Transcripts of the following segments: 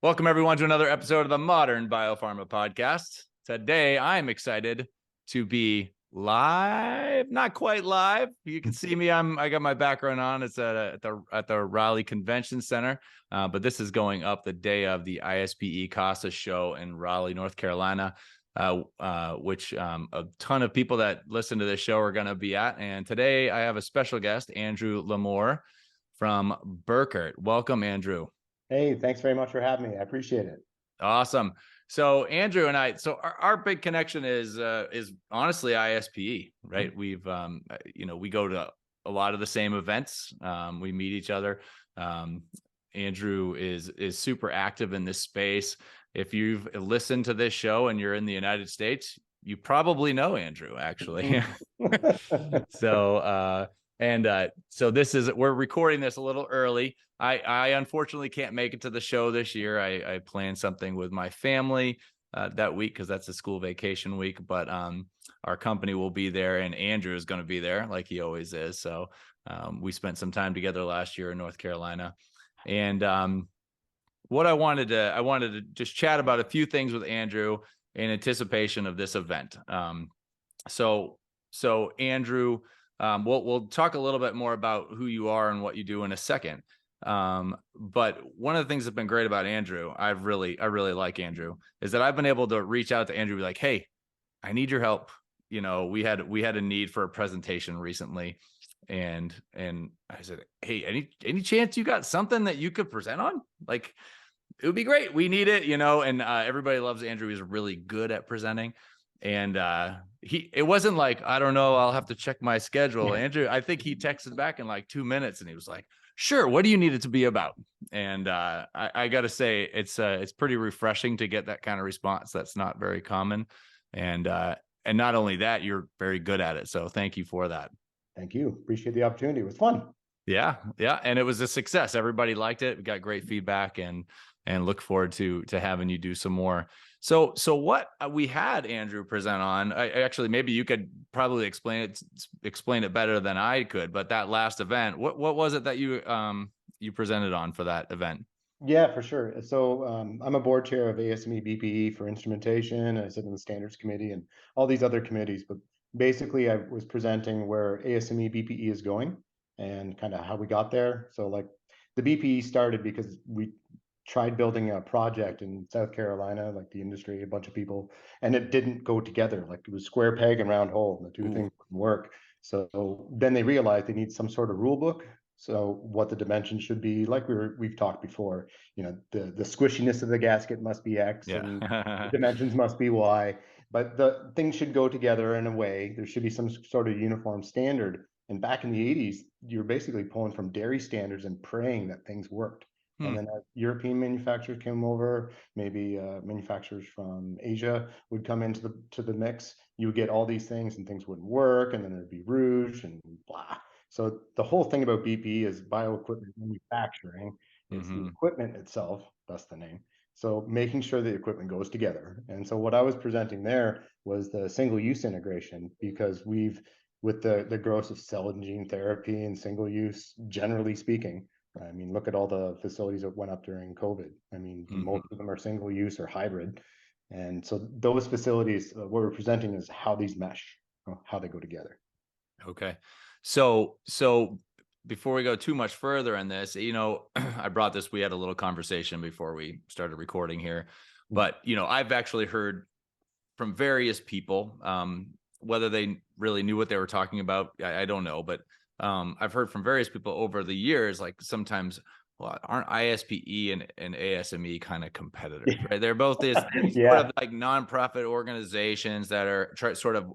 Welcome, everyone, to another episode of the Modern Biopharma Podcast. Today, I'm excited to be live, not quite live. You can see me. I got my background on. It's at the Raleigh Convention Center, but this is going up the day of the ISPE CASA show in Raleigh, North Carolina, which a ton of people that listen to this show are going to be at. And today, I have a special guest, Andrew Lamore from Burkert. Welcome, Andrew. Hey, thanks very much for having me. I appreciate it. Awesome. So Andrew and our big connection is honestly ISPE, right? We've we go to a lot of the same events. We meet each other. Andrew is super active in this space. If you've listened to this show and you're in the United States, you probably know Andrew, actually. So we're recording this a little early. I unfortunately can't make it to the show this year. I planned something with my family that week because that's a school vacation week, but our company will be there and Andrew is going to be there like he always is. So we spent some time together last year in North Carolina. And what I wanted to just chat about a few things with Andrew in anticipation of this event. So Andrew, we'll talk a little bit more about who you are and what you do in a second. But one of the things that's been great about Andrew, I really like Andrew, is that I've been able to reach out to Andrew and be like, hey, I need your help. You know, we had a need for a presentation recently. And I said, hey, any chance you got something that you could present on? Like, it would be great. We need it, and everybody loves Andrew. He's really good at presenting. And it wasn't like, I don't know, I'll have to check my schedule. Andrew, I think he texted back in like 2 minutes and he was like, sure, what do you need it to be about? And I got to say, it's pretty refreshing to get that kind of response. That's not very common. And not only that, you're very good at it. So thank you for that. Thank you. Appreciate the opportunity. It was fun. Yeah. And it was a success. Everybody liked it. We got great feedback and look forward to having you do some more. So what we had Andrew present on, actually, maybe you could probably explain it better than I could, but that last event, what was it that you presented on for that event? Yeah, for sure. So I'm a board chair of ASME BPE for Instrumentation. I sit in the standards committee and all these other committees, but basically I was presenting where ASME BPE is going and kind of how we got there. So like the BPE started because we tried building a project in South Carolina, like the industry, a bunch of people, and it didn't go together. Like it was square peg and round hole, and the two things wouldn't work. So then they realized they need some sort of rule book. So what the dimensions should be, like we've talked before, the squishiness of the gasket must be X, and the dimensions must be Y. But the things should go together in a way. There should be some sort of uniform standard. And back in the 80s, you were basically pulling from dairy standards and praying that things worked. And then as European manufacturers came over, maybe manufacturers from Asia would come into the mix. You would get all these things and things wouldn't work, and then there'd be rouge and blah. So the whole thing about BPE is bioequipment manufacturing. It's the equipment itself, that's the name. So making sure the equipment goes together. And so what I was presenting there was the single-use integration, because with the growth of cell and gene therapy and single use, generally speaking, I mean, look at all the facilities that went up during COVID. I mean, most of them are single use or hybrid. And so those facilities, what we're presenting is how these mesh, how they go together. Okay. So before we go too much further in this, I brought this, we had a little conversation before we started recording here, but, I've actually heard from various people, whether they really knew what they were talking about, I don't know, but I've heard from various people over the years, like sometimes, well, aren't ISPE and ASME kind of competitors, right? They're both these sort of like nonprofit organizations that are sort of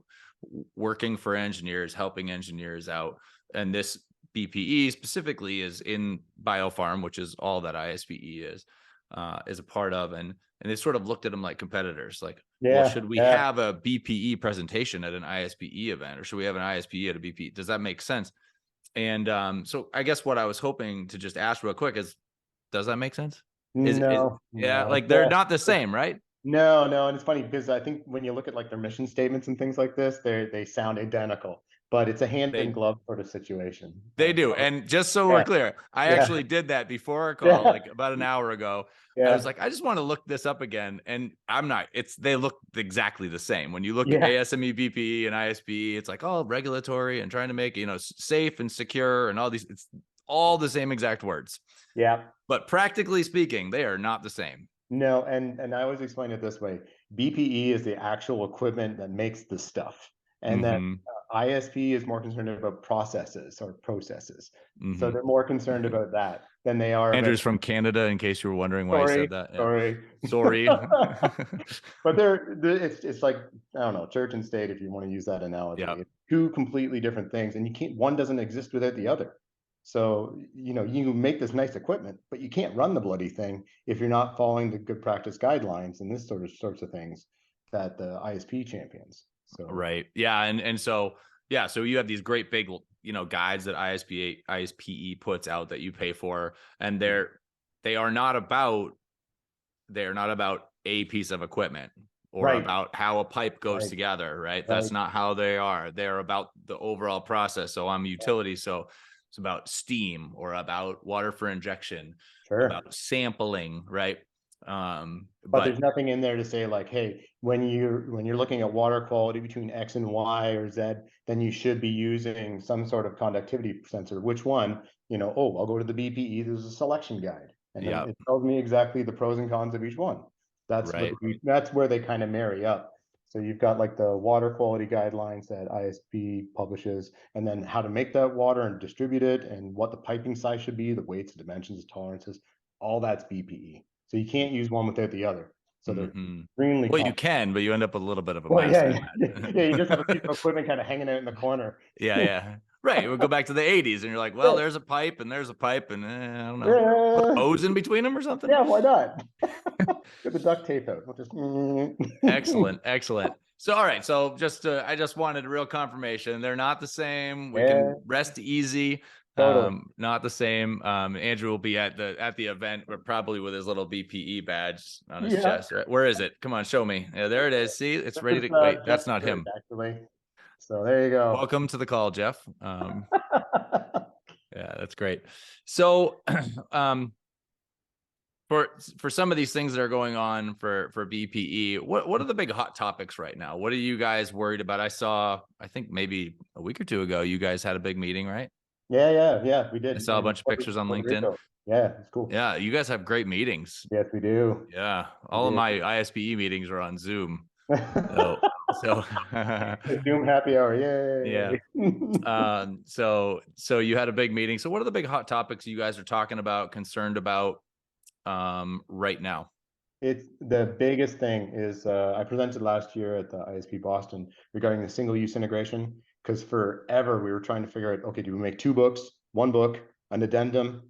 working for engineers, helping engineers out. And this BPE specifically is in biopharm, which is all that ISPE is a part of. And they sort of looked at them like competitors, like, well, should we have a BPE presentation at an ISPE event, or should we have an ISPE at a BPE? Does that make sense? And so I guess what I was hoping to just ask real quick is, does that make sense? No. Like they're not the same, right? No. And it's funny because I think when you look at like their mission statements and things like this, they sound identical. but it's a hand in They glove sort of situation. They do. So And just so we're yeah, clear, I yeah, actually did that before our call, yeah, like about an hour ago. I was yeah, like, I just want to look this up again. And I'm not, they look exactly the same. When you look at yeah, ASME, BPE, and ISPE, it's like, oh, regulatory and trying to make, safe and secure and all these, it's all the same exact words. yeah. But practically speaking, they are not the same. No, and I always explain it this way: BPE is the actual equipment that makes the stuff, and then Mm-hmm. ISP is more concerned about processes or processes. So Mm-hmm. they're more concerned about that than they are about. Andrew's from Canada, in case you were wondering why I Sorry, said that. Yeah. sorry. Sorry. But it's like, I don't know, church and state, if you want to use that analogy. Yeah. It's two completely different things, and you can't, one doesn't exist without the other. So, you make this nice equipment, but you can't run the bloody thing if you're not following the good practice guidelines and this sorts of things that the ISP champions. So, Right. Yeah. And so, yeah. So you have these great big, guides that ISPE puts out that you pay for, and they are not about, a piece of equipment or right, about how a pipe goes right, together. Right. That's right. not how they are. They're about the overall process. So I'm a utility. So it's about steam or about water for injection, Sure. about sampling. Right. But there's But nothing in there to say like, hey, when you're looking at water quality between X and Y or Z, then you should be using some sort of conductivity sensor. Which one? Oh, I'll go to the BPE. There's a selection guide, and then yeah. it tells me exactly the pros and cons of each one. Right. That's where they kind of marry up. So you've got like the water quality guidelines that ISP publishes, and then how to make that water and distribute it, and what the piping size should be, the weights, the dimensions, the tolerances. All that's BPE. So you can't use one without the other. So they're Mm-hmm. extremely Well, you complex. can, but you end up with a little bit of a Well, mess, I yeah, yeah, imagine. yeah. You just have a piece of equipment kind of hanging out in the corner. Yeah, yeah. Right. We'll go back to the 80s and you're like, well, Yeah, there's a pipe and there's a pipe and I don't know. Put a yeah, hose in between them or something. yeah. Why not? Get the duct tape out. We'll just. Excellent. Excellent. So, all right. So I just wanted real confirmation. They're not the same. We Yeah, can rest easy. totally. Not the same. Andrew will be at the event, but probably with his little BPE badge on his Yeah, chest. Right? Where is it? Come on, show me. Yeah, there it is. See, it's this ready is to wait. Jeff That's not Burke, him. actually. So there you go. Welcome to the call, Jeff. Yeah, that's great. So, for some of these things that are going on for BPE, what are the big hot topics right now? What are you guys worried about? I think maybe a week or two ago, you guys had a big meeting, right? Yeah, yeah, yeah. We I did saw a in bunch of pictures on Puerto LinkedIn. Rico. Yeah, it's cool. Yeah, you guys have great meetings. Yes, we do. Yeah, We all of do. my ISPE meetings are on Zoom. So Zoom happy hour. yeah. Yay. So you had a big meeting. So what are the big hot topics you guys are talking about, concerned about right now? It's the biggest thing is I presented last year at the ISP Boston regarding the single use integration, because forever we were trying to figure out, okay, do we make two books, one book, an addendum,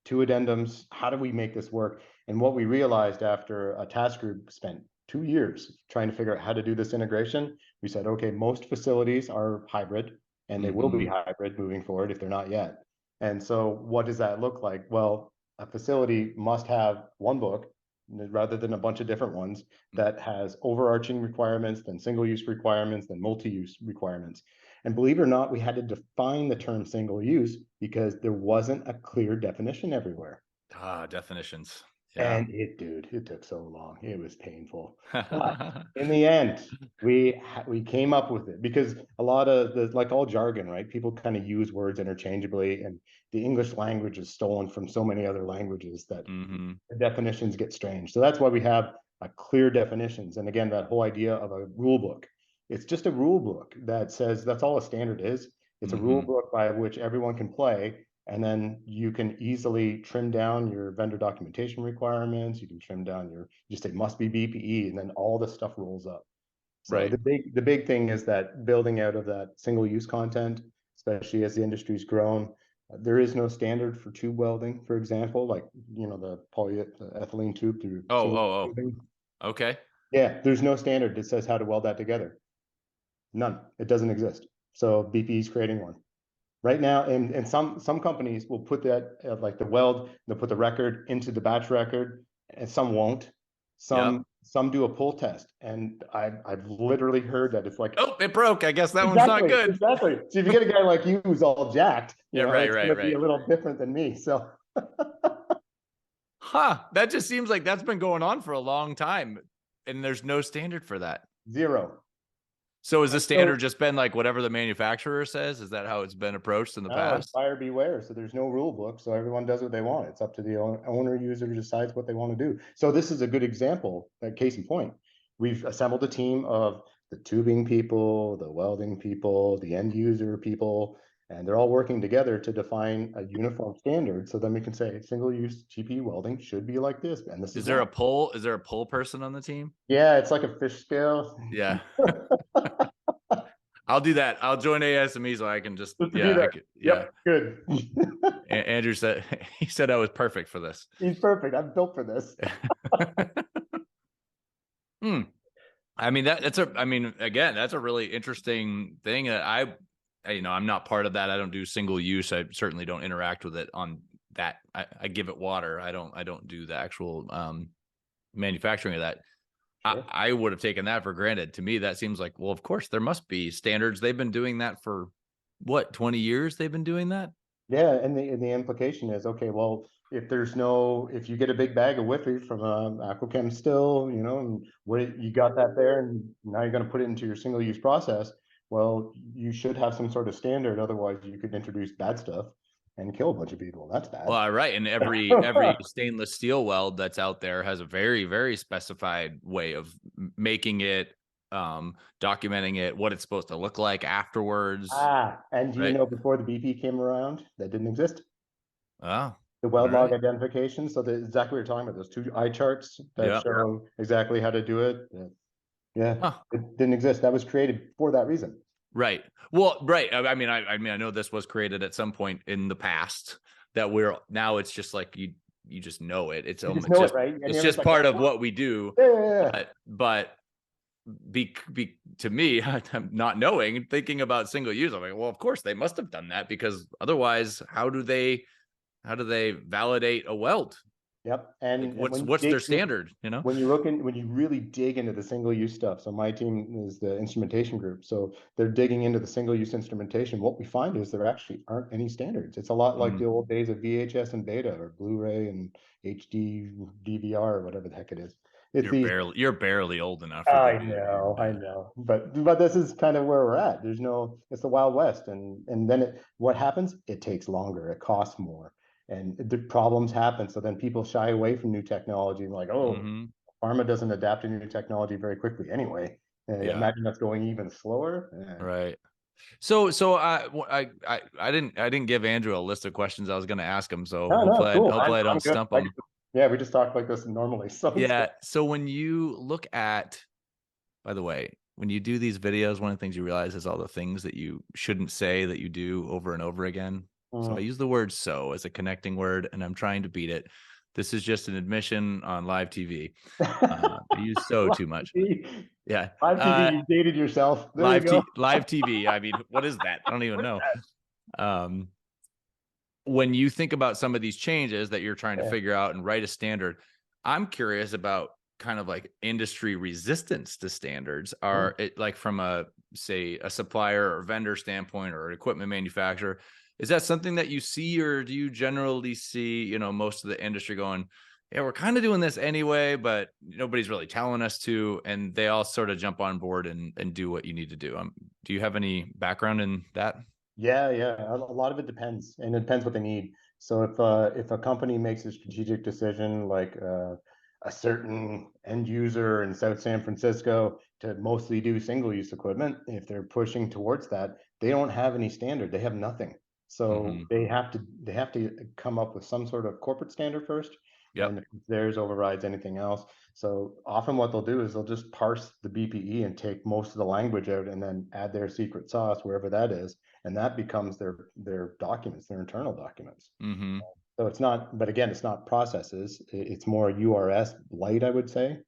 two addendums? How do we make this work? And what we realized after a task group spent 2 years trying to figure out how to do this integration, we said, okay, most facilities are hybrid and they will be Mm-hmm. hybrid moving forward if they're not yet. And so what does that look like? Well, a facility must have one book rather than a bunch of different ones that has overarching requirements, then single use requirements, then multi-use requirements. And believe it or not, we had to define the term single use because there wasn't a clear definition everywhere. Definitions. Yeah. And it took so long. It was painful. But in the end, we came up with it because a lot of the, like all jargon, right? People kind of use words interchangeably, and the English language is stolen from so many other languages that Mm-hmm. the definitions get strange. So that's why we have a clear definitions. And again, that whole idea of a rule book. It's just a rule book that says that's all a standard is. It's a rule Mm-hmm. book by which everyone can play, and then you can easily trim down your vendor documentation requirements. You can trim down you just say must be BPE, and then all the stuff rolls up. So Right. the big thing is that building out of that single use content, especially as the industry's grown, there is no standard for tube welding, for example, like the polyethylene tube through Oh, single oh, tubing. oh. Okay. Yeah, there's no standard that says how to weld that together. None. It doesn't exist. So BPE is creating one right now, and some companies will put that like the weld, they'll put the record into the batch record, and some won't. Yep. some do a pull test, and I've literally heard that it's like, Oh, it broke. I guess that one's not exactly, good. exactly. So if you get a guy like you who's all jacked, Yeah, right, it's going to be right. a little different than me. So, Huh. That just seems like that's been going on for a long time, and there's no standard for that. zero. So is the And standard so, just been like whatever the manufacturer says? Is that how it's been approached in the no, it's past? buyer beware. So there's no rule book. So everyone does what they want. It's up to the owner user who decides what they want to do. So this is a good example, case in point. We've assembled a team of the tubing people, the welding people, the end user people, and they're all working together to define a uniform standard. So then we can say single use GP welding should be like this. And this Is is there why. a pull? Is there a pull person on the team? Yeah, it's like a fish scale. Yeah. I'll do that. I'll join ASME so I can just, Just to be yeah, I there. could, yeah. Yep, good. Andrew said, he said I was perfect for this. He's perfect. I'm built for this. Hmm. I mean, I mean, again, that's a really interesting thing that I'm not part of that. I don't do single use. I certainly don't interact with it on that. I give it water. I don't do the actual manufacturing of that. Sure. I would have taken that for granted. To me, that seems like, well, of course there must be standards. They've been doing that for what, 20 years they've been doing that? Yeah, and the implication is, okay, well, if you get a big bag of Whiffy from Aquachem still, and what you got that there, and now you're going to put it into your single use process. Well, you should have some sort of standard, otherwise you could introduce bad stuff and kill a bunch of people. That's bad. Well, right. And every stainless steel weld that's out there has a very, very specified way of making it, documenting it, what it's supposed to look like afterwards. And do you Right. know before the BP came around, that didn't exist? Oh, The weld log right. identification. So exactly what you're talking about, those two eye charts that Yep. show exactly how to do it. Yeah, Huh. it didn't exist. That was created for that reason. Right. Well, right. I mean, I know this was created at some point in the past that now it's just like you just know it. It's You just almost know just it, right? And it's you're just like, part of what we do. yeah. But be to me, I'm not knowing, thinking about single use, I'm like, well, of course they must have done that, because otherwise, how do they validate a weld? Yep. Like, And what's their standard? when you really dig into the single use stuff. So my team is the instrumentation group. So they're digging into the single use instrumentation. What we find is there actually aren't any standards. It's a lot like the old days of VHS and beta, or Blu-ray and HD DVR, or whatever the heck it is. You're barely old enough for I the know, but this is kind of where we're at. It's the Wild West, and then what happens? It takes longer, it costs more, and the problems happen. So then people shy away from new technology, and like, oh, pharma doesn't adapt to new technology very quickly anyway. Yeah. Imagine that's going even slower. Right. So I didn't give Andrew a list of questions I was going to ask him. So No, cool. hopefully I don't I'm good. stump him. Yeah, we just talk like this normally. So Yeah. So when you look at, by the way, when you do these videos, one of the things you realize is all the things that you shouldn't say that you do over and over again. So I use the word "so" as a connecting word, and I'm trying to beat it. This is just an admission on live TV. I use "so" too much. Yeah. Live TV, you dated yourself. There you go. Live TV. I mean, what is that? I don't even know. When you think about some of these changes that you're trying to figure out and write a standard, I'm curious about kind of like industry resistance to standards. Are it like from a supplier or vendor standpoint, or an equipment manufacturer? Is that something that you see, or do you generally see, most of the industry going, yeah, we're kind of doing this anyway, but nobody's really telling us to, and they all sort of jump on board and do what you need to do? Do you have any background in that? Yeah. A lot of it depends, and it depends what they need. So if a company makes a strategic decision, like a certain end user in South San Francisco to mostly do single use equipment, if they're pushing towards that, they don't have any standard. They have nothing. So they have to come up with some sort of corporate standard first. Yep. And theirs overrides anything else. So often what they'll do is they'll just parse the BPE and take most of the language out, and then add their secret sauce wherever that is, and that becomes their documents, their internal documents. So it's not, but again, it's not processes. It's more URS light, I would say.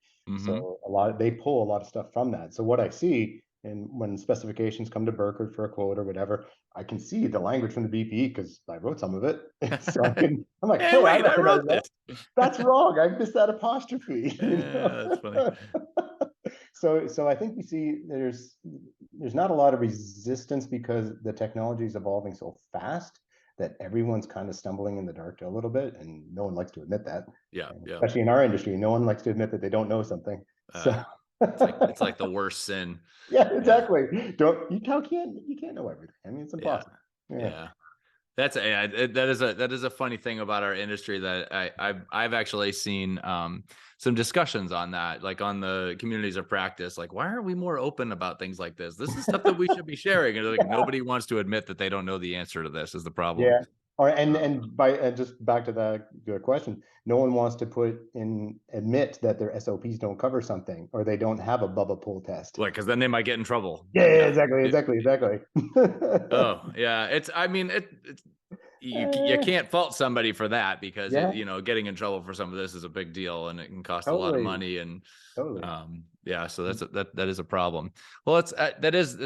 So they pull a lot of stuff from that. So what I see and when specifications come to Burkert for a quote or whatever, I can see the language from the BPE because I wrote some of it. So I'm like, Hey, hey, I wait, I recognize wrote that. this. That's wrong. I missed that apostrophe. Yeah, that's funny. So I think we see there's not a lot of resistance because the technology is evolving so fast that everyone's kind of stumbling in the dark a little bit, and no one likes to admit that. Yeah, And yeah. especially in our industry, no one likes to admit that they don't know something. Uh, So it's like the worst sin. yeah, Yeah, exactly. You can't know everything. I mean, it's yeah, impossible. Yeah. yeah. That is a funny thing about our industry that I've actually seen some discussions on that, like on the communities of practice, like why aren't we more open about things like this? This is stuff that we should be sharing, and like nobody wants to admit that they don't know the answer to this is the problem. Yeah. Or Uh, and just back to the question, no one wants to admit that their SOPs don't cover something or they don't have a Bubba pull test. like because then they might get in trouble. Yeah, yeah, Yeah. exactly, exactly, exactly. Oh yeah, I mean it's you Eh, can't fault somebody for that because yeah, getting in trouble for some of this is a big deal and it can cost a lot of totally, money and totally. yeah, so that is a problem. Well, it's that is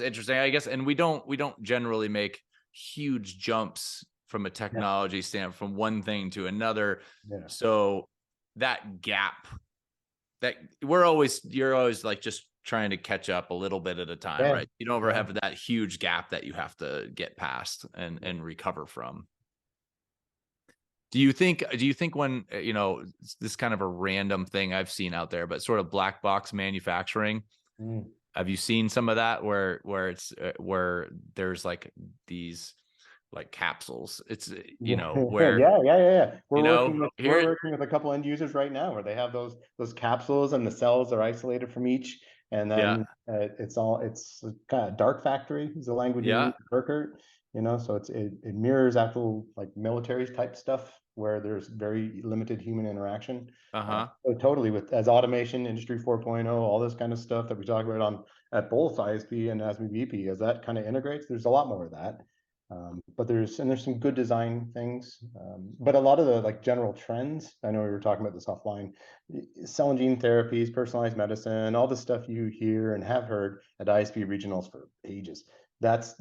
interesting, I guess, and we don't generally make huge jumps from a Yeah, technology standpoint from one thing to another. yeah, So that gap that you're always like just trying to catch up a little bit at a time, yeah, right? You don't ever yeah. have that huge gap that you have to get past and recover from. Do you think when this kind of a random thing I've seen out there, but sort of black box manufacturing, Mm. have you seen some of that where it's where there's like these like capsules? It's Yeah, where yeah, yeah, yeah, yeah. We're here working with a couple end users right now where they have those capsules and the cells are isolated from each, and yeah then it's kind of dark factory is the language we yeah use, Burkert, so it mirrors actual like military type stuff where there's very limited human interaction. uh-huh So totally with as automation, Industry 4.0, all this kind of stuff that we talk about on at both ISP and ASME BP, as that kind of integrates, there's a lot more of that. But there's some good design things, but a lot of the like general trends. I know we were talking about this offline. Cell and gene therapies, personalized medicine, all the stuff you hear and have heard at ISP regionals for ages. That's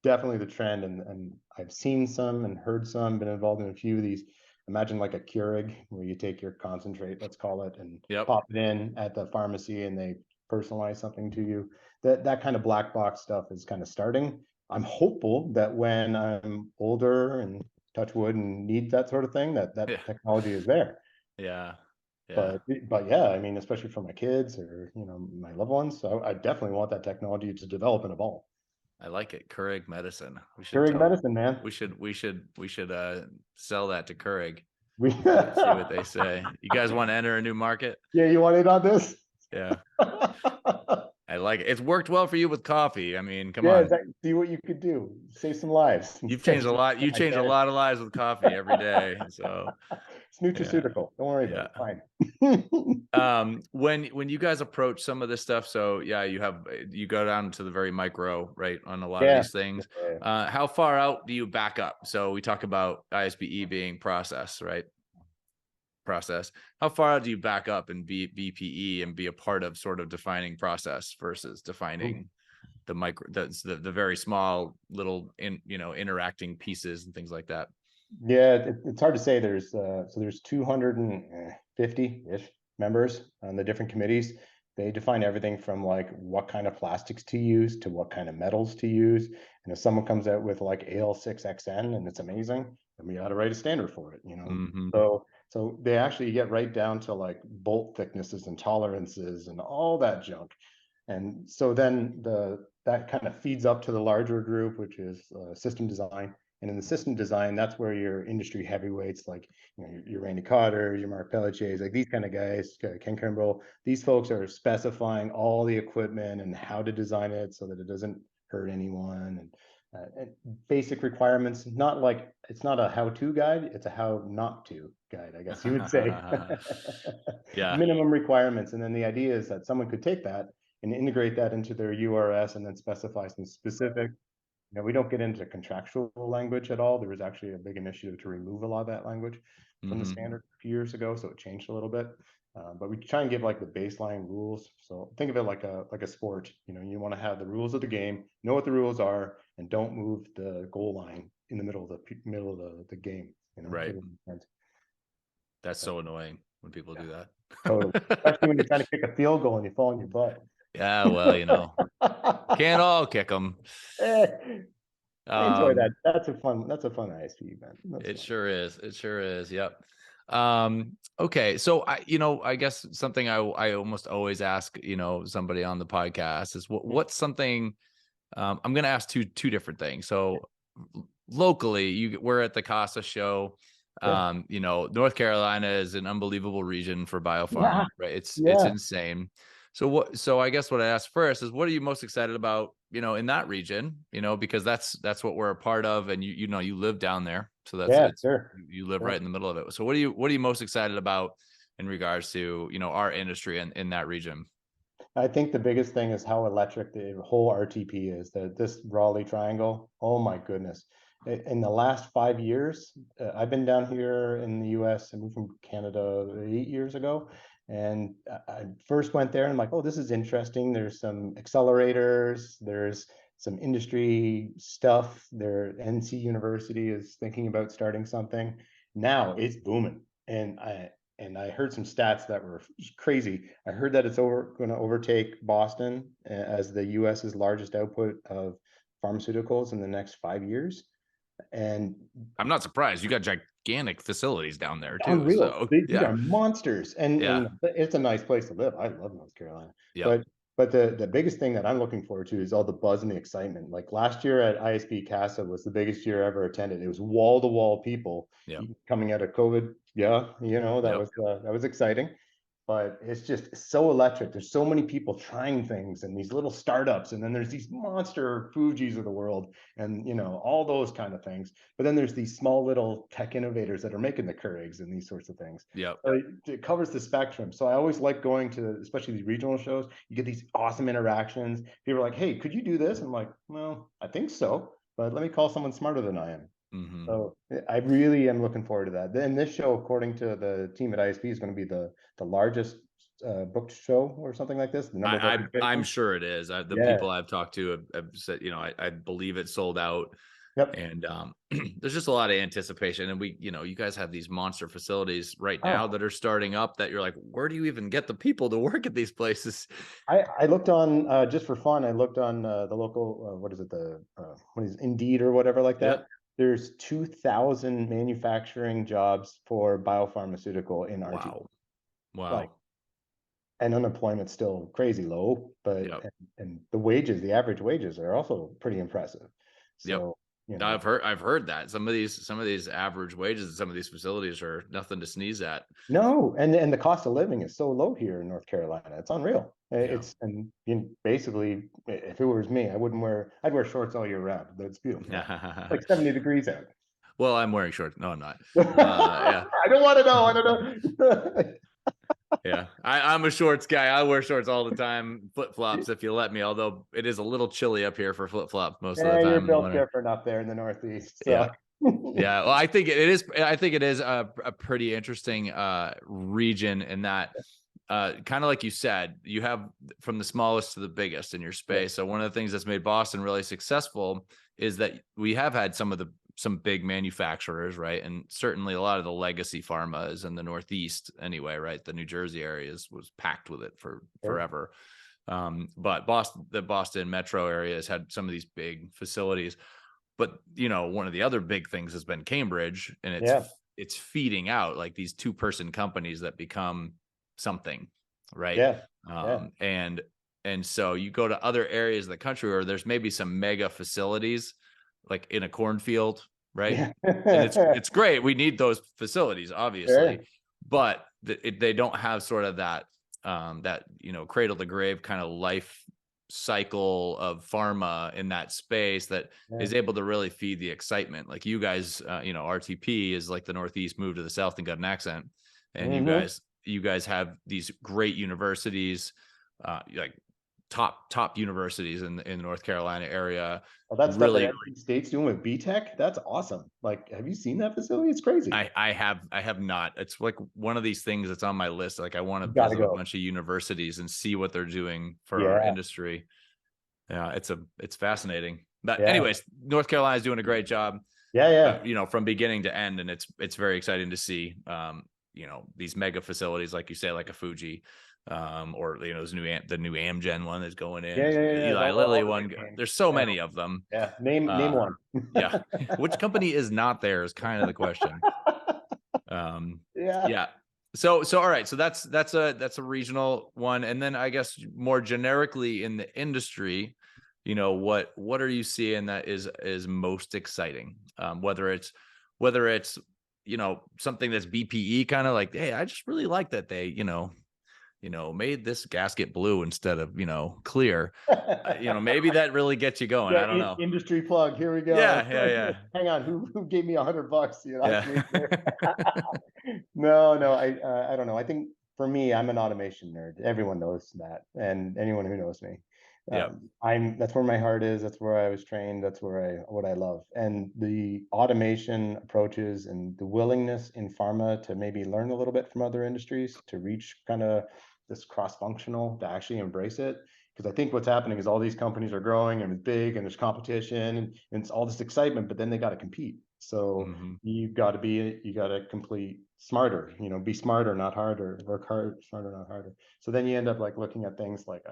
definitely the trend, and I've seen some and heard some, been involved in a few of these. Imagine like a Keurig where you take your concentrate, let's call it, and yep pop it in at the pharmacy, and they personalize something to you. That kind of black box stuff is kind of starting. I'm hopeful that when I'm older and touch wood and need that sort of thing, that yeah technology is there. yeah yeah But yeah, I mean, especially for my kids or my loved ones, so I definitely want that technology to develop and evolve. I like it. Keurig medicine. We should Keurig tell. medicine, man. We should sell that to Keurig. We See what they say. You guys want to enter a new market? yeah, you want it on this? Yeah, I like it. It's worked well for you with coffee. I mean, come Yeah, on. exactly. See what you could do. Save some lives. You've changed a lot. You I change a can. lot of lives with coffee every day. So It's yeah, nutraceutical. Don't worry about yeah. it. Fine. When you guys approach some of this stuff, so yeah, you go down to the very micro, right, on a lot of Yeah. these things. Yeah. How far out do you back up? So we talk about ISPE being process, right? Process. How far out do you back up and be BPE and be a part of sort of defining process versus Ooh. defining the micro, the very small little interacting pieces and things like that? Yeah, it's hard to say. There's 250-ish members on the different committees. They define everything from like what kind of plastics to use to what kind of metals to use. And if someone comes out with like AL6XN and it's amazing, then we ought to write a standard for it. Hmm. So they actually get right down to like bolt thicknesses and tolerances and all that junk. And so then that kind of feeds up to the larger group, which is system design. And in the system design, that's where your industry heavyweights like your Randy Cotter, your Mark Pelletiers, like these kind of guys, Ken Kimbrell, these folks are specifying all the equipment and how to design it so that it doesn't hurt anyone. And basic requirements, not like it's not a how-to guide, it's a how not to guide, I guess you would say. Yeah. Minimum requirements. And then the idea is that someone could take that and integrate that into their URS and then specify some specific. We don't get into contractual language at all. There was actually a big initiative to remove a lot of that language from the Hmm. standard a few years ago, so it changed a little bit. But we try and give like the baseline rules. So think of it like a sport. You know, you want to have the rules of the game, know what the rules are, and don't move the goal line in the middle of the game. You know, Right. give it a chance. That's So, so annoying when people yeah, do that. totally. Especially when you're trying to kick a field goal and you fall on your butt. Yeah, well, can't all kick them. Eh, I enjoy that. Um, That's a fun ISP event. That's it fun. sure is. It sure is. Yep. Okay. So I guess something I almost always ask, somebody on the podcast is what's something, I'm going to ask two different things. So locally, we're at the CASA show. Yeah. North Carolina is an unbelievable region for Yeah. biopharma, right? It's Yeah. insane. So I guess what I asked first is, what are you most excited about, in that region, because that's what we're a part of. And you live down there. So Yeah. Sure. you live Yeah. right in the middle of it. So what are you most excited about in regards to, our industry in that region? I think the biggest thing is how electric the whole RTP is. That this Raleigh Triangle. Oh my goodness! In the last 5 years, I've been down here in the U.S. I moved from Canada 8 years ago, and I first went there and I'm like, oh, this is interesting. There's some accelerators. There's some industry stuff. NC University is thinking about starting something. Now it's booming, and I heard some stats that were crazy. I heard that it's going to overtake Boston as the US's largest output of pharmaceuticals in the next 5 years. And I'm not surprised. You got gigantic facilities down there too. unreal. So These yeah, are monsters, and yeah, it's a nice place to live. I love North Carolina, yep, but the biggest thing that I'm looking forward to is all the buzz and the excitement. Like last year at ISPE CASA was the biggest year ever attended. It was wall to wall people yep, coming out of COVID. Yeah, yep, that was exciting. But it's just so electric. There's so many people trying things and these little startups, and then there's these monster Fujis of the world, and all those kind of things. But then there's these small little tech innovators that are making the Keurigs and these sorts of things. yep. So it covers the spectrum. So I always like going to, especially these regional shows. You get these awesome interactions. People are like, "Hey, could you do this?" I'm like, "Well, I think so, but let me call someone smarter than I am." Mm-hmm. So I really am looking forward to that. And this show, according to the team at ISP, is going to be the largest booked show or something like this. The number of I'm registrations. sure it is. The Yeah. people I've talked to have said, I believe it's sold out. Yep. And there's just a lot of anticipation. And you guys have these monster facilities right now Oh, that are starting up that you're like, where do you even get the people to work at these places? I looked on just for fun. I looked on the local what is it, the what is Indeed or whatever like Yep. that. There's 2,000 manufacturing jobs for biopharmaceutical in RT. Wow. Like, Wow. and unemployment's still crazy low, but Yep. and the average wages are also pretty impressive. Yep. So, I've heard that some of these average wages in some of these facilities are nothing to sneeze at. no, and the cost of living is so low here in North Carolina. It's unreal. Yeah. And basically, if it was me, I'd wear shorts all year round. But it's beautiful. It's like 70 degrees out. Well, I'm wearing shorts. No, I'm not. Yeah. I don't want to know. I don't know. Yeah. I'm a shorts guy. I wear shorts all the time, flip flops if you let me, although it is a little chilly up here for flip flops most of the Yeah, you're time in the built winter. different up there in the Northeast. Yeah. So Yeah. Well, I think it is a pretty interesting region in that kind of like you said, you have from the smallest to the biggest in your yeah, space. So one of the things that's made Boston really successful is that we have had some big manufacturers, right? And certainly a lot of the legacy pharma is in the Northeast anyway, right? The New Jersey areas was packed with it for sure. forever. But the Boston metro area has had some of these big facilities. But one of the other big things has been Cambridge, and Yeah, it's feeding out like these 2-person companies that become something, right? yeah, yeah, And so you go to other areas of the country where there's maybe some mega facilities, like in a cornfield, right? yeah. And it's great. We need those facilities, Sure. obviously, but they don't have sort of that cradle to grave kind of life cycle of pharma in that space that Yeah. is able to really feed the excitement. Like you guys, RTP is like the Northeast moved to the South and got an accent, and Hmm. you guys have these great universities, like top universities in the North Carolina area. Well, that stuff that Really, NC State's doing with BTech, that's awesome. Like, have you seen that facility? It's crazy. I have not. It's like one of these things that's on my list. Like I want to You gotta visit a go. bunch of universities and see what they're doing for our Yeah, industry. Yeah, it's fascinating. But yeah, anyways, North Carolina is doing a great job, yeah, yeah. you know, from beginning to end, and it's very exciting to see. You know, these mega facilities, like you say, like a Fuji, or you know, the new Amgen one that's going in, Yeah, there's yeah, an yeah. Eli All Lilly the one. big names. There's so Yeah, many of them. yeah. Name Uh, one. yeah, which company is not there is kind of the question. Yeah. Yeah. So all right. So that's a regional one. And then I guess more generically in the industry, you know, what are you seeing that is most exciting? Whether it's, you know, something that's BPE kind of like, hey, I just really like that they, made this gasket blue instead of, clear. You know, maybe that really gets you going. Yeah, I don't know. industry plug. Here we go. Yeah, yeah, yeah. Hang on, who gave me $100? You know, I Yeah. can No, no, I don't know. I think for me, I'm an automation nerd. Everyone knows that, and anyone who knows me, Yeah. that's where my heart is. That's where I was trained. That's where what I love, and the automation approaches and the willingness in pharma to maybe learn a little bit from other industries to reach kind of this cross-functional to actually embrace it. Because I think what's happening is all these companies are growing and it's big and there's competition and it's all this excitement, but then they got to compete. So Hmm. you got to complete smarter, be smarter, not harder, work hard, smarter, not harder. So then you end up like looking at things like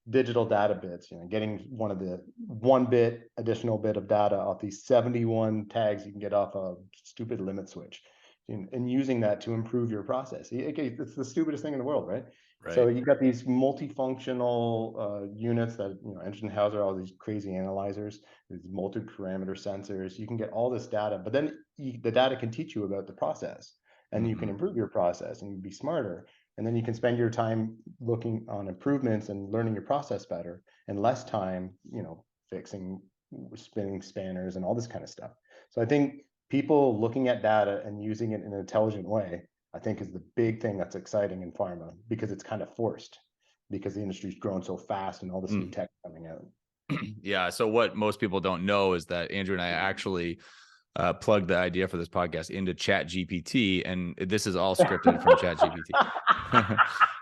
digital data bits, getting one bit additional bit of data off these 71 tags you can get off a stupid limit switch, and using that to improve your process. It's the stupidest thing in the world, right? So Right. you got these multifunctional units that, Engine Hauser, all these crazy analyzers, these multi-parameter sensors. You can get all this data, but then the data can teach you about the process, and you can Hmm. improve your process and be smarter. And then you can spend your time looking on improvements and learning your process better, and less time, fixing spinning spanners and all this kind of stuff. So I think people looking at data and using it in an intelligent way, I think, is the big thing that's exciting in pharma, because it's kind of forced, because the industry's grown so fast and all this new Mm. tech coming out. Yeah. So what most people don't know is that Andrew and I actually plugged the idea for this podcast into Chat GPT, and this is all scripted from Chat GPT.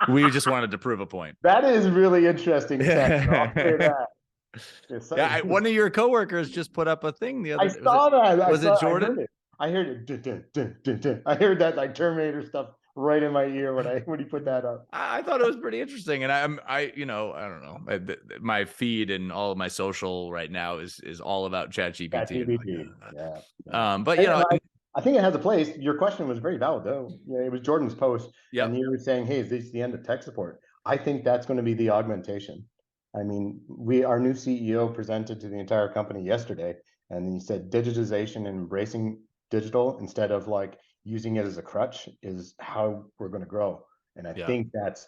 We just wanted to prove a point. That is really interesting tech. I'll say Yeah. that. It's, One of your coworkers just put up a thing the I other day. saw that. Was it I heard Jordan? it. I heard it. Dun, dun, dun, dun, dun. I heard that like Terminator stuff right in my ear when he put that up. I thought it was pretty interesting, and I don't know. My feed and all of my social right now is all about Chat That GPT. TBT. Yeah. Yeah. But And I think it has a place. Your question was very valid, though. Yeah, it was Jordan's post, and yep. you were saying, "Hey, is this the end of tech support?" I think that's going to be the augmentation. I mean, our new CEO presented to the entire company yesterday, and he said digitization and embracing digital instead of like using it as a crutch is how we're going to grow. And I Yeah. think that's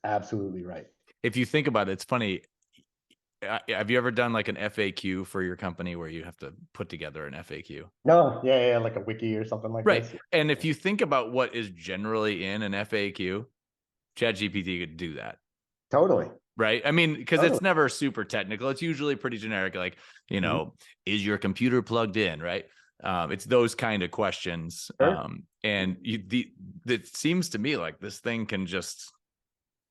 absolutely right. If you think about it, it's funny. Have you ever done like an FAQ for your company where you have to put together an FAQ? No, yeah, yeah, like a wiki or something like Right. this. And if you think about what is generally in an FAQ, ChatGPT could do that. Totally. Right. I mean, because Totally. it's never super technical. It's usually pretty generic, like, is your computer plugged in? Right. It's those kind of questions. Sure. And it seems to me like this thing can just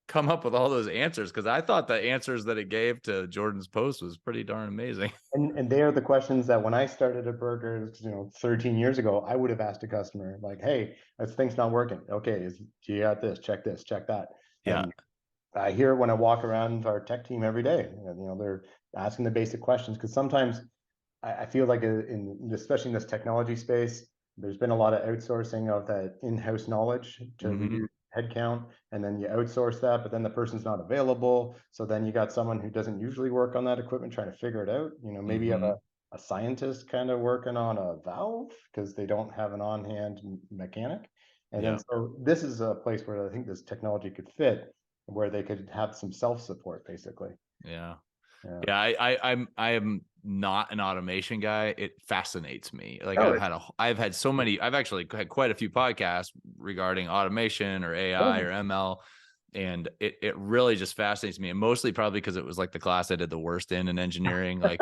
come up with all those answers, because I thought the answers that it gave to Jordan's post was pretty darn amazing. And they are the questions that when I started at Burkert, 13 years ago, I would have asked a customer like, "Hey, this thing's not working. Okay, do you got this? Check this, check that." Yeah. And I hear it when I walk around our tech team every day. They're asking the basic questions, because sometimes I feel like especially in this technology space, there's been a lot of outsourcing of that in-house knowledge to reduce headcount, and then you outsource that, but then the person's not available. So then you got someone who doesn't usually work on that equipment trying to figure it out. Maybe you have a scientist kind of working on a valve because they don't have an on-hand mechanic. And then Yeah. so this is a place where I think this technology could fit, where they could have some self-support, basically. Yeah. Yeah. Yeah. I am not an automation guy. It fascinates me. Like Oh, I've actually had quite a few podcasts regarding automation or AI or ML. and it really just fascinates me, and mostly probably because it was like the class I did the worst in engineering. Like,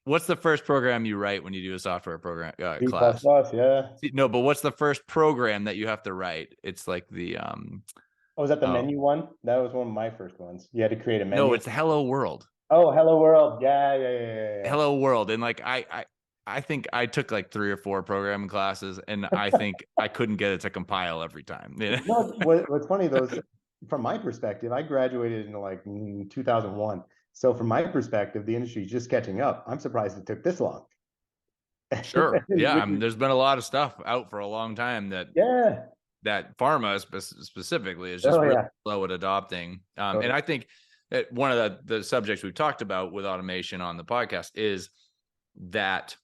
what's the first program you write when you do a software program C++, class? yeah. No, but what's the first program that you have to write? It's like the Oh, was that the oh menu one? That was one of my first ones. You had to create a no, menu. it's Hello World. Oh, Hello World. Yeah, yeah, yeah, yeah, yeah. Hello World. And like I think I took like 3 or 4 programming classes, and I think I couldn't get it to compile every time. No, what's funny though is, from my perspective, I graduated in like 2001. So from my perspective, the industry is just catching up. I'm surprised it took this long. Sure. Yeah. Which is, There's been a lot of stuff out for a long time yeah. that pharma specifically is just Oh really yeah. slow at adopting. And Totally. I think that one of the subjects we've talked about with automation on the podcast is that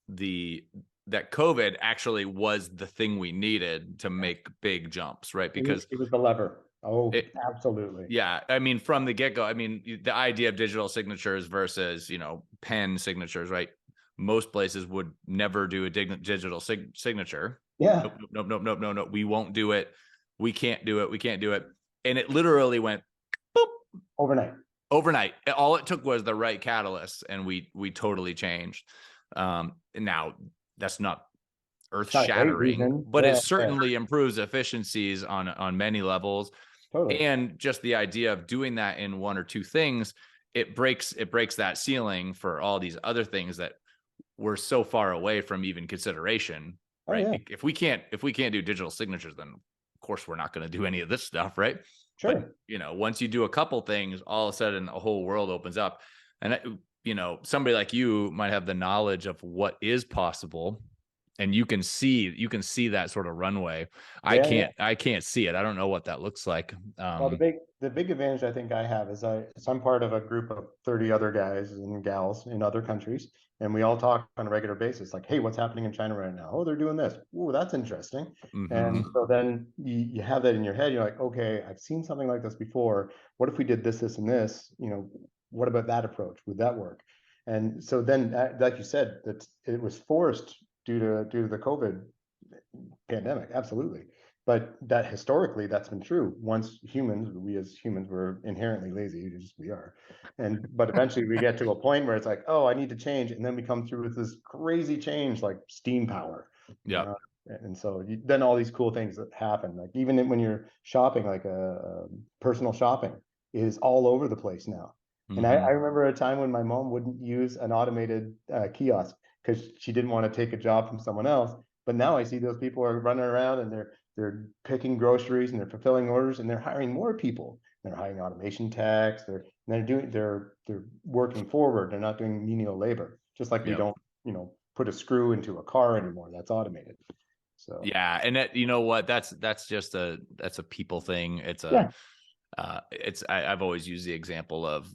that COVID actually was the thing we needed to make big jumps, right? Because It was the lever. Oh, it, absolutely. yeah, I mean, from the get-go, I mean, the idea of digital signatures versus, pen signatures, right? Most places would never do a digital signature. Yeah. Nope, nope, nope, nope, nope, nope. We won't do it. We can't do it. We can't do it. And it literally went boop, Overnight. overnight. All it took was the right catalyst, and we totally changed. And now that's not earth It's not a great shattering, reason. but it Yeah, yeah, certainly improves efficiencies on many levels. totally. And just the idea of doing that in 1 or 2 things, it breaks that ceiling for all these other things that we're so far away from even consideration, Oh right? yeah, If we can't do digital signatures, then of course we're not going to do any of this stuff, right? But sure. once you do a couple things, all of a sudden a whole world opens up. And somebody like you might have the knowledge of what is possible, and you can see that sort of runway. Yeah, yeah. I can't see it. I don't know what that looks like. Well, the big advantage I think I have is I'm part of a group of 30 other guys and gals in other countries, and we all talk on a regular basis, like, hey, what's happening in China right now? Oh, they're doing this. Oh, that's interesting. And Mm-hmm. so then you have that in your head. You're like, okay, I've seen something like this before. What if we did this, this, and this? What about that approach? Would that work? And so then, like you said, that it was forced due to the COVID pandemic, absolutely. But that historically, that's been true. Once we as humans were inherently lazy, we are. But eventually we get to a point where it's like, oh, I need to change. And then we come through with this crazy change like steam power. Yeah. Uh, and so then all these cool things that happen, like even when you're shopping, like personal shopping is all over the place now. And I Mm-hmm. remember a time when my mom wouldn't use an automated kiosk because she didn't want to take a job from someone else. But now I see those people are running around and they're picking groceries and they're fulfilling orders and they're hiring more people. They're hiring automation techs. They're working forward. They're not doing menial labor. Just like we Yep. don't put a screw into a car anymore. That's automated. So Yeah. And that, you know what, that's just that's a people thing. yeah, I've always used the example of,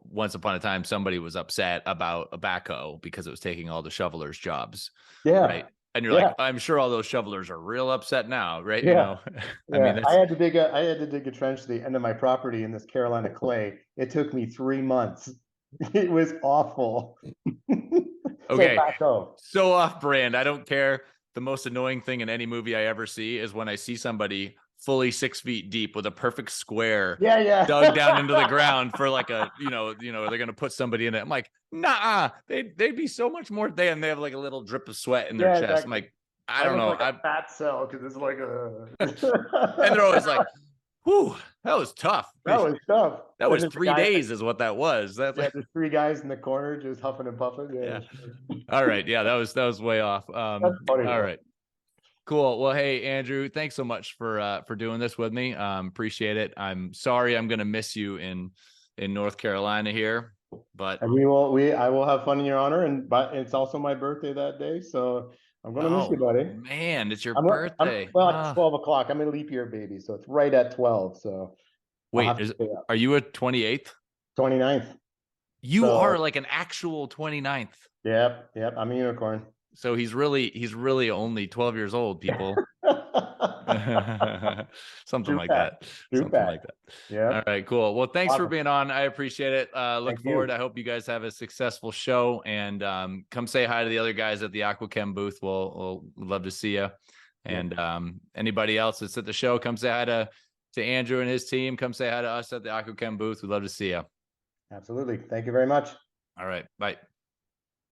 once upon a time, somebody was upset about a backhoe because it was taking all the shovelers' jobs. yeah, Right. And you're yeah, like, I'm sure all those shovelers are real upset now. Right. yeah. I mean, Yeah, that's I had to dig a trench to the end of my property in this Carolina clay. It took me 3 months. It was awful. So okay. backhoe. So off brand. I don't care. The most annoying thing in any movie I ever see is when I see somebody fully 6 feet deep with a perfect square Yeah, dug down into the yeah. ground for like they're gonna put somebody in it. I'm like, nah, they'd be so much more. They have like a little drip of sweat in their Yeah, chest. I'm exactly. like, I I don't look know. like a fat cell because it's like And they're a always like, whew, that was tough. that was tough. That And was there's a 3 guy, days is what that was. That's yeah, like, there's 3 guys in the corner just huffing and puffing. yeah. Yeah, All right. Yeah, that was way off. that's funny All though. right. Cool. Well, hey, Andrew, thanks so much for doing this with me. Appreciate it. I'm sorry I'm gonna miss you in North Carolina here, but And I will have fun in your honor, but it's also my birthday that day, so I'm gonna miss you, oh buddy. man, it's your I'm birthday. well, it's Ah. 12 o'clock. I'm a leap year baby, so it's right at 12. So I'll Wait, have to stay up. are you a 28th? 29th. You are So like an actual 29th. yep, I'm a unicorn. So he's really only 12 years old, people. Something True like fact. that. True Something fact. like that. All Yep. right, cool. Well, thanks for Awesome. being on. I appreciate it. Look Thank forward. you. I hope you guys have a successful show, and come say hi to the other guys at the Aquachem booth. We'll love to see you. Yep. And anybody else that's at the show, come say hi to to Andrew and his team. Come say hi to us at the AquaChem booth. We'd love to see you. Absolutely. Thank you very much. All right. Bye.